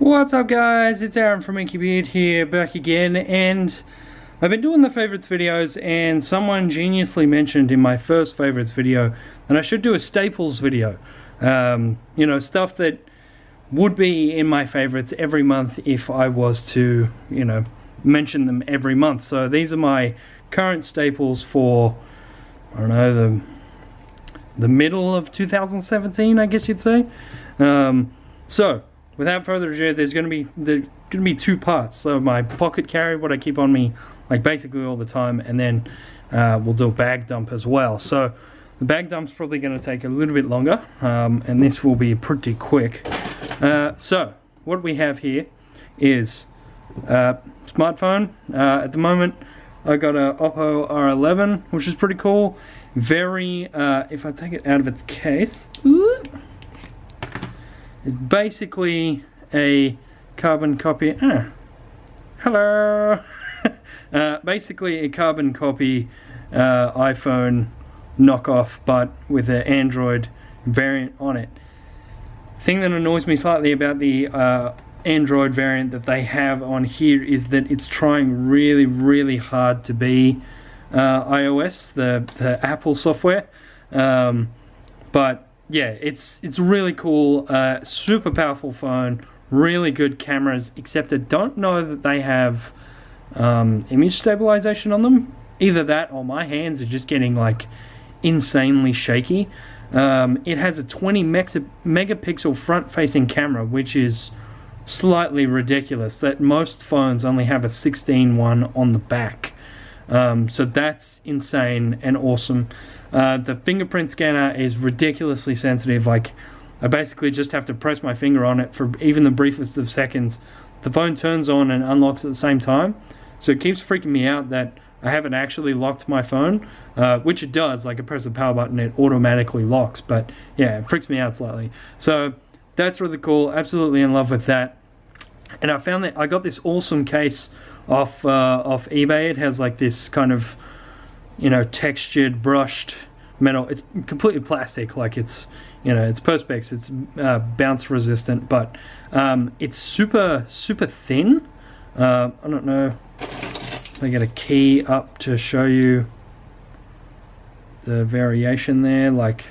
What's up guys, it's Aaron from Inkie here, back again, and I've been doing the favorites videos, and someone geniusly mentioned in my first favorites video that I should do a staples video. You know, stuff that would be in my favorites every month if I was to, you know, mention them every month. So these are my current staples for, I don't know, the middle of 2017, I guess you'd say. So without further ado, there's going to be two parts. So my pocket carry, what I keep on me like basically all the time, and then we'll do a bag dump as well. So the bag dump's probably going to take a little bit longer, and this will be pretty quick. So what we have here is smartphone. At the moment I got a Oppo R11, which is pretty cool. Very if I take it out of its case, it's basically a carbon copy. Hello. Basically a carbon copy iPhone knockoff, but with an Android variant on it. Thing that annoys me slightly about the Android variant that they have on here is that it's trying really hard to be iOS, the Apple software. But yeah, it's really cool, super powerful phone, really good cameras, except I don't know that they have image stabilization on them. Either that or my hands are just getting like insanely shaky. It has a 20 megapixel front-facing camera, which is slightly ridiculous, that most phones only have a 16 one on the back. So that's insane and awesome. The fingerprint scanner is ridiculously sensitive. Like, I basically just have to press my finger on it for even the briefest of seconds. The phone turns on and unlocks at the same time. So it keeps freaking me out that I haven't actually locked my phone, which it does. Like, I press the power button, it automatically locks. But yeah, it freaks me out slightly. So that's really cool. Absolutely in love with that. And I found that I got this awesome case off eBay. It has like this kind of, you know, textured brushed metal. It's completely plastic, like it's, you know, it's perspex, it's bounce resistant, but it's super thin. I don't know if I get a key up to show you the variation there. Like,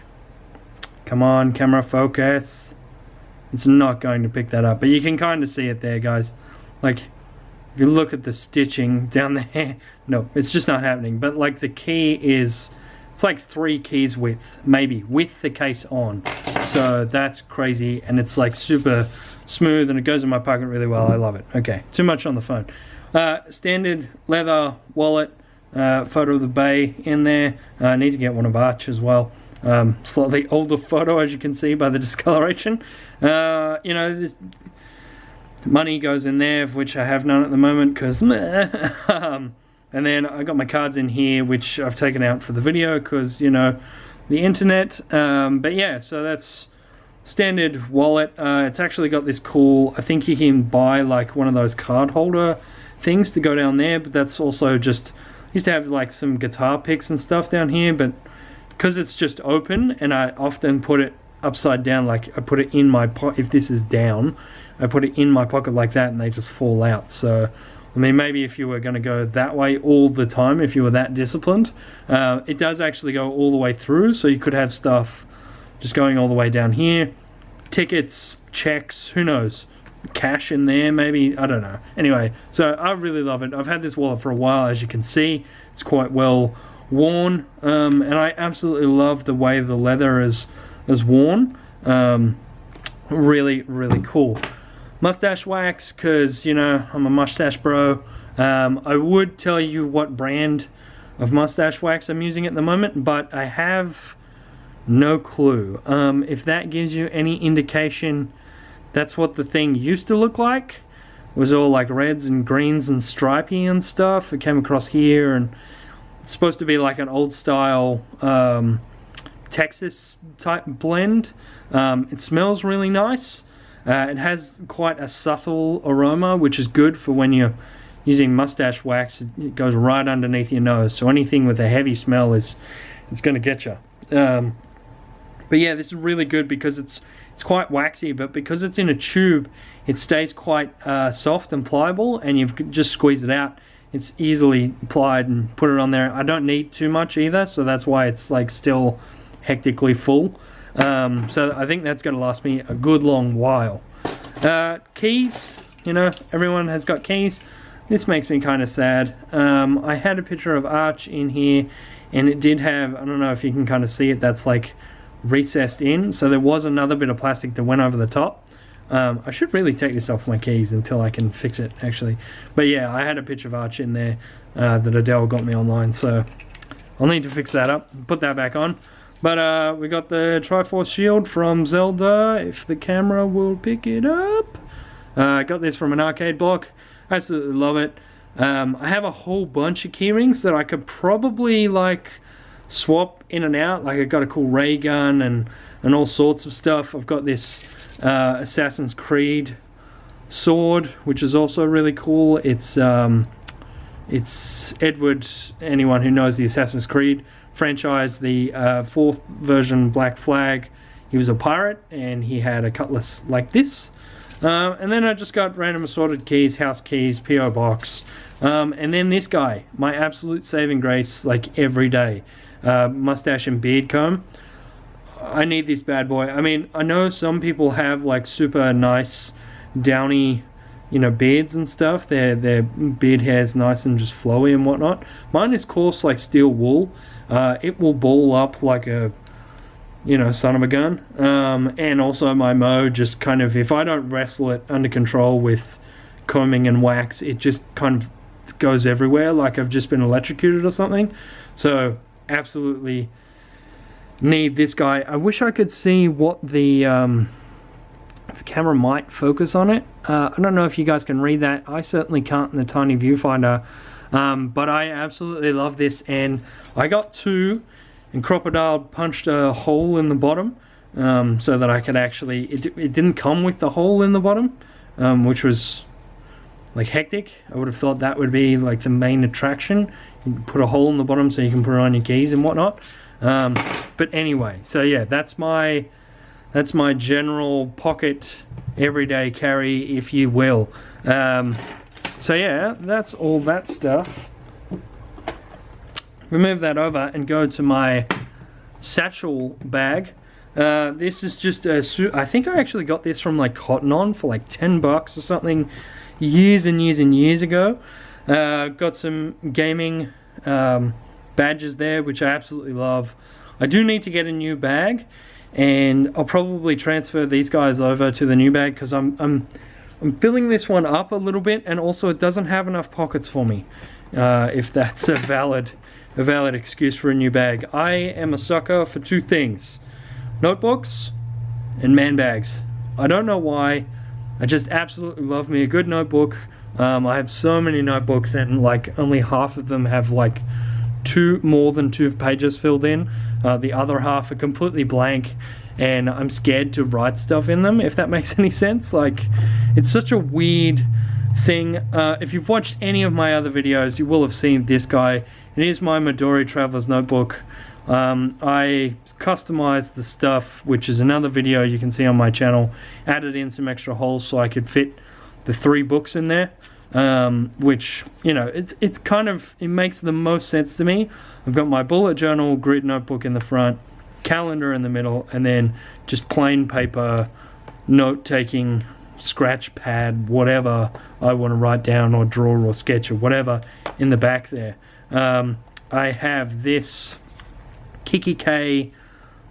come on, camera focus. It's not going to pick that up, but you can kind of see it there, guys. Like, if you look at the stitching down there, no, it's just not happening. But like, the key is, it's like 3 keys width, maybe, with the case on. So that's crazy, and it's like super smooth, and it goes in my pocket really well. I love it. Okay, too much on the phone. Standard leather wallet, photo of the bay in there. I need to get one of Arch as well. Slightly older photo, as you can see by the discoloration. You know, money goes in there, of which I have none at the moment because and then I got my cards in here, which I've taken out for the video because, you know, the internet. But yeah, so that's standard wallet. It's actually got this cool, I think you can buy like one of those card holder things to go down there, but that's also just, used to have like some guitar picks and stuff down here, but because it's just open, and I often put it upside down, like I put it in my pocket. If this is down, I put it in my pocket like that, and they just fall out. So, I mean, maybe if you were going to go that way all the time, if you were that disciplined, it does actually go all the way through, so you could have stuff just going all the way down here. Tickets, checks, who knows, cash in there maybe, I don't know. Anyway, so I really love it. I've had this wallet for a while, as you can see. It's quite well worn, and I absolutely love the way the leather is worn. Really cool. Mustache wax, because, you know, I'm a mustache bro. I would tell you what brand of mustache wax I'm using at the moment, but I have no clue. If that gives you any indication, that's what the thing used to look like. It was all like reds and greens and stripy and stuff. It came across here, and it's supposed to be like an old style Texas type blend. It smells really nice. It has quite a subtle aroma, which is good for when you're using mustache wax. It goes right underneath your nose, so anything with a heavy smell it's going to get you. But But yeah, this is really good because it's quite waxy, but because it's in a tube, it stays quite soft and pliable, and you've just squeezed it out. It's easily applied and put it on there. I don't need too much either, so that's why it's like still hectically full. So I think that's going to last me a good long while. Keys, you know, everyone has got keys. This makes me kind of sad. I had a picture of Arch in here, and it did have, I don't know if you can kind of see it, that's like recessed in, so there was another bit of plastic that went over the top. I should really take this off my keys until I can fix it, actually. But yeah, I had a picture of Arch in there that Adele got me online, so I'll need to fix that up, put that back on. But we got the Triforce shield from Zelda, if the camera will pick it up. I got this from an arcade block. I absolutely love it. I have a whole bunch of key rings that I could probably like swap in and out. Like, I've got a cool ray gun and all sorts of stuff. I've got this Assassin's Creed sword, which is also really cool. It's Edward, anyone who knows the Assassin's Creed franchise, the 4th version Black Flag. He was a pirate and he had a cutlass like this. And then I just got random assorted keys, house keys, PO box, and then this guy, my absolute saving grace, like every day, mustache and beard comb. I need this bad boy. I mean, I know some people have like super nice downy, you know, beards and stuff. Their beard hair's nice and just flowy and whatnot. Mine is coarse like steel wool. It will ball up like a, you know, son of a gun. And also my mow just kind of, if I don't wrestle it under control with combing and wax, it just kind of goes everywhere like I've just been electrocuted or something. So absolutely need this guy. I wish I could see what the camera might focus on it. I don't know if you guys can read that. I certainly can't in the tiny viewfinder. But I absolutely love this, and I got 2, and Crocodile punched a hole in the bottom so that I could actually, it didn't come with the hole in the bottom, which was like hectic. I would have thought that would be like the main attraction. You put a hole in the bottom so you can put it on your keys and whatnot. But anyway, so yeah, that's my general pocket everyday carry, if you will. So yeah, that's all that stuff. Remove that over and go to my satchel bag. This is just a suit. I think I actually got this from like Cotton On for like 10 bucks or something years and years and years ago. Got some gaming badges there, which I absolutely love. I do need to get a new bag, and I'll probably transfer these guys over to the new bag because I'm filling this one up a little bit, and also it doesn't have enough pockets for me. If that's a valid excuse for a new bag. I am a sucker for 2 things: notebooks and man bags. I don't know why. I just absolutely love me a good notebook. I have so many notebooks, and like only half of them have like more than 2 pages filled in. The other half are completely blank, and I'm scared to write stuff in them, if that makes any sense. Like, it's such a weird thing. If you've watched any of my other videos, you will have seen this guy. It is my Midori Traveler's Notebook. I customized the stuff, which is another video you can see on my channel. Added in some extra holes so I could fit the 3 books in there. Which, you know, it's kind of, it makes the most sense to me. I've got my bullet journal, grid notebook in the front, calendar in the middle, and then just plain paper, note-taking, scratch pad, whatever I want to write down or draw or sketch or whatever in the back there. I have this Inkie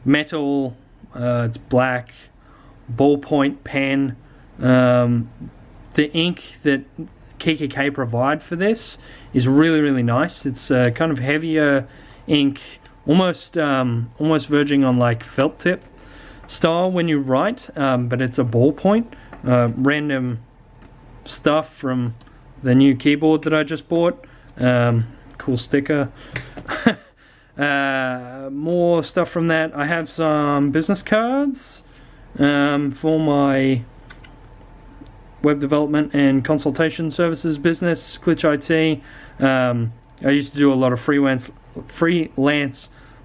metal, it's black, ballpoint pen. The ink that Inkie provide for this is really, really nice. It's kind of heavier ink, almost verging on like felt tip style when you write, but it's a ballpoint. Random stuff from the new keyboard that I just bought. Cool sticker. More stuff from that. I have some business cards for my web development and consultation services business, Glitch IT. I used to do a lot of freelance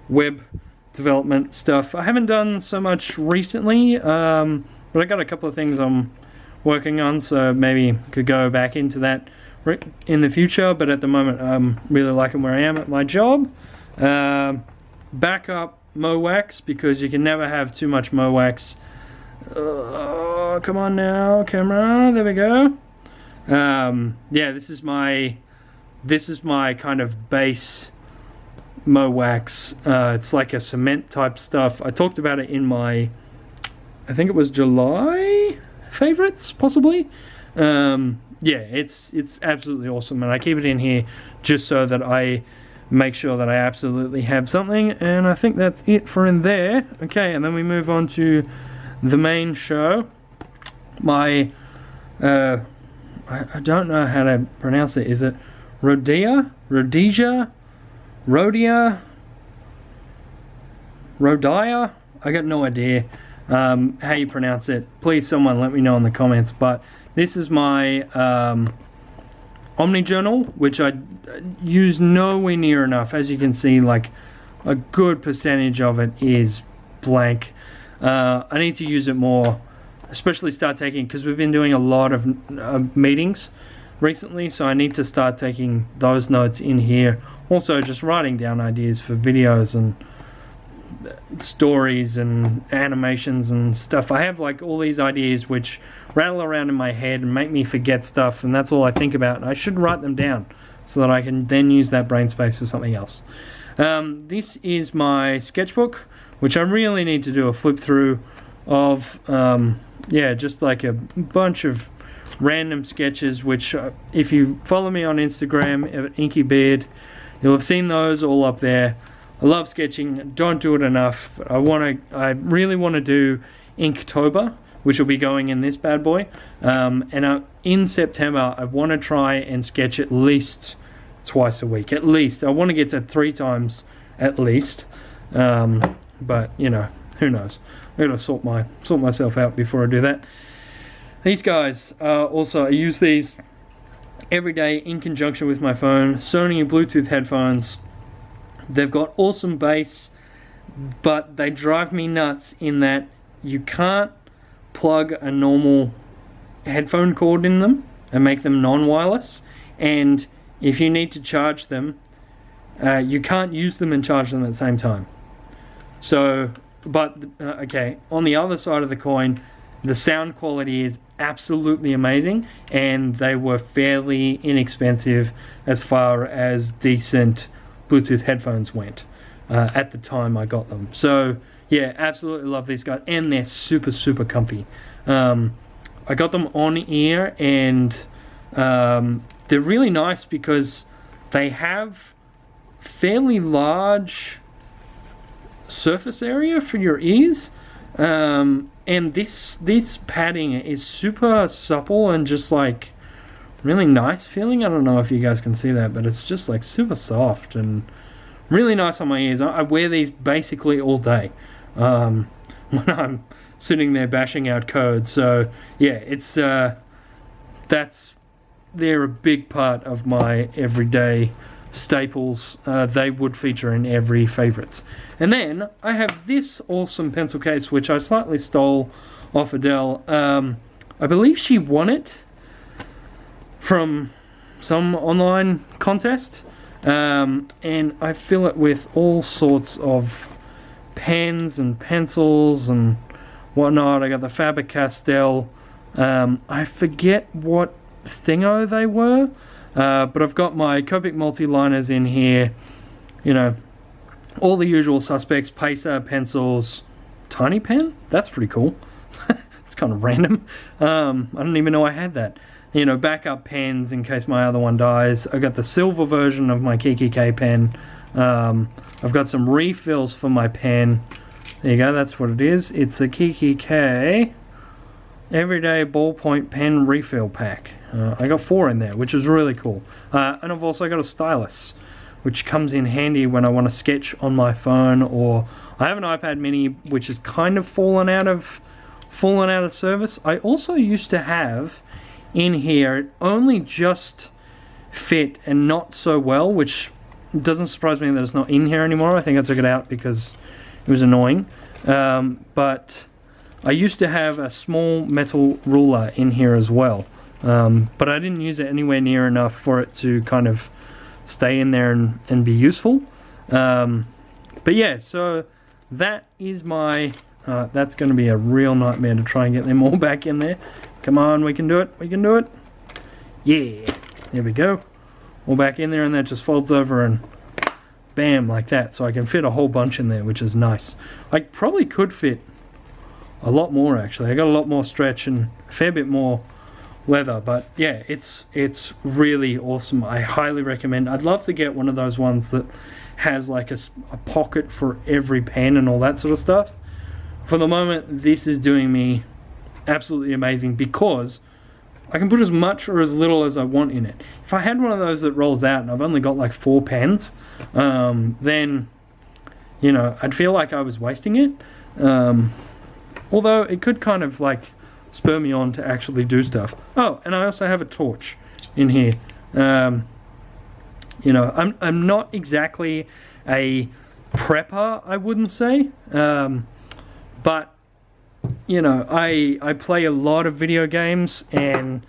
web development stuff. I haven't done so much recently, but I got a couple of things I'm working on, so maybe I could go back into that in the future, but at the moment I'm really liking where I am at my job. Backup Mowax, because you can never have too much Mowax. Come on now, camera, there we go. Yeah, this is my kind of base Mowax. It's like a cement type stuff. I talked about it in my, I think it was July favorites, possibly. Yeah, it's absolutely awesome, and I keep it in here just so that I make sure that I absolutely have something, and I think that's it for in there. Okay, and then we move on to the main show. My I don't know how to pronounce it. Is it Rhodia, I got no idea how you pronounce it. Please someone let me know in the comments. But this is my Omni journal, which I use nowhere near enough. As you can see, like a good percentage of it is blank. I need to use it more, especially start taking, because we've been doing a lot of meetings recently, so I need to start taking those notes in here. Also just writing down ideas for videos and stories and animations and stuff. I have like all these ideas which rattle around in my head and make me forget stuff, and that's all I think about, and I should write them down so that I can then use that brain space for something else. This is my sketchbook, which I really need to do a flip through of. Yeah, just like a bunch of random sketches, which if you follow me on Instagram at Inkie Beard, you'll have seen those all up there. I love sketching, don't do it enough, but I really want to do Inktober, which will be going in this bad boy, and in September I want to try and sketch at least twice a week, at least. I want to get to 3 times at least, but you know, who knows. I gotta sort myself out before I do that. These guys, also I use these every day in conjunction with my phone. Sony Bluetooth headphones. They've got awesome bass, but they drive me nuts in that you can't plug a normal headphone cord in them and make them non-wireless, and if you need to charge them, you can't use them and charge them at the same time. So, but okay, on the other side of the coin, the sound quality is absolutely amazing, and they were fairly inexpensive as far as decent Bluetooth headphones went at the time I got them. So yeah, absolutely love these guys, and they're super comfy. I got them on ear, and they're really nice because they have fairly large surface area for your ears, and this padding is super supple and just like really nice feeling. I don't know if you guys can see that, but it's just like super soft and really nice on my ears. I wear these basically all day when I'm sitting there bashing out code. So yeah, it's they're a big part of my everyday staples. They would feature in every favorites. And then I have this awesome pencil case, which I slightly stole off Adele. I believe she won it from some online contest, and I fill it with all sorts of pens and pencils and whatnot. I got the Faber-Castell. I forget what thingo they were, but I've got my Copic multi-liners in here, you know, all the usual suspects, Pacer, pencils, tiny pen, that's pretty cool. It's kind of random. I didn't even know I had that. You know, backup pens in case my other one dies. I got the silver version of my K pen. I've got some refills for my pen. There you go, that's what it is. It's the K Everyday Ballpoint Pen Refill Pack. I got 4 in there, which is really cool. And I've also got a stylus, which comes in handy when I want to sketch on my phone, or I have an iPad mini which has kind of fallen out of service. I also used to have in here, it only just fit and not so well, which doesn't surprise me that it's not in here anymore. I think I took it out because It was annoying. But I used to have a small metal ruler in here as well. But I didn't use it anywhere near enough for it to kind of stay in there and be useful. But yeah, so that is my... that's going to be a real nightmare to try and get them all back in there. Come on, we can do it. We can do it. Yeah, there we go. All back in there, and that just folds over and bam, like that. So I can fit a whole bunch in there, which is nice. I probably could fit a lot more, actually. I got a lot more stretch and a fair bit more leather, but yeah, it's really awesome. I highly recommend. I'd love to get one of those ones that has like a pocket for every pen and all that sort of stuff. For the moment, this is doing me absolutely amazing because I can put as much or as little as I want in it. If I had one of those that rolls out and I've only got like 4 pens, then, you know, I'd feel like I was wasting it. Although it could kind of like spur me on to actually do stuff. Oh, and I also have a torch in here. You know, I'm not exactly a prepper, I wouldn't say. But you know, I play a lot of video games and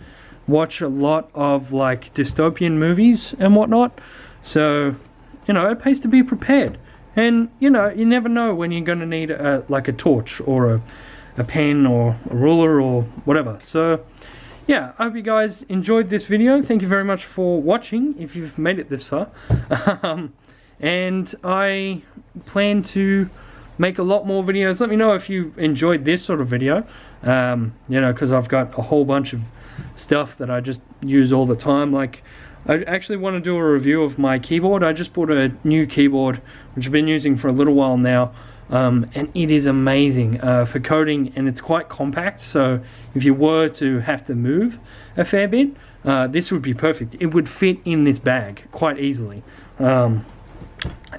watch a lot of like dystopian movies and whatnot. So, you know, it pays to be prepared. And, you know, you never know when you're going to need like a torch or a pen or a ruler or whatever. So, yeah, I hope you guys enjoyed this video. Thank you very much for watching if you've made it this far. And I plan to make a lot more videos. Let me know if you enjoyed this sort of video, you know, because I've got a whole bunch of stuff that I just use all the time. Like, I actually want to do a review of my keyboard. I just bought a new keyboard, which I've been using for a little while now, and it is amazing for coding, and it's quite compact, so if you were to have to move a fair bit, this would be perfect. It would fit in this bag quite easily. And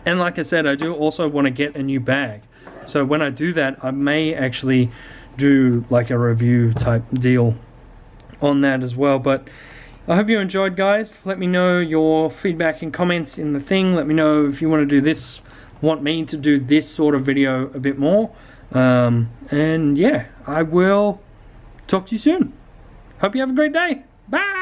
like I said, I do also want to get a new bag. So when I do that, I may actually do like a review type deal on that as well. But I hope you enjoyed, guys. Let me know your feedback and comments in the thing. Let me know if you want to do this, want me to do this sort of video a bit more. And yeah, I will talk to you soon. Hope you have a great day. Bye!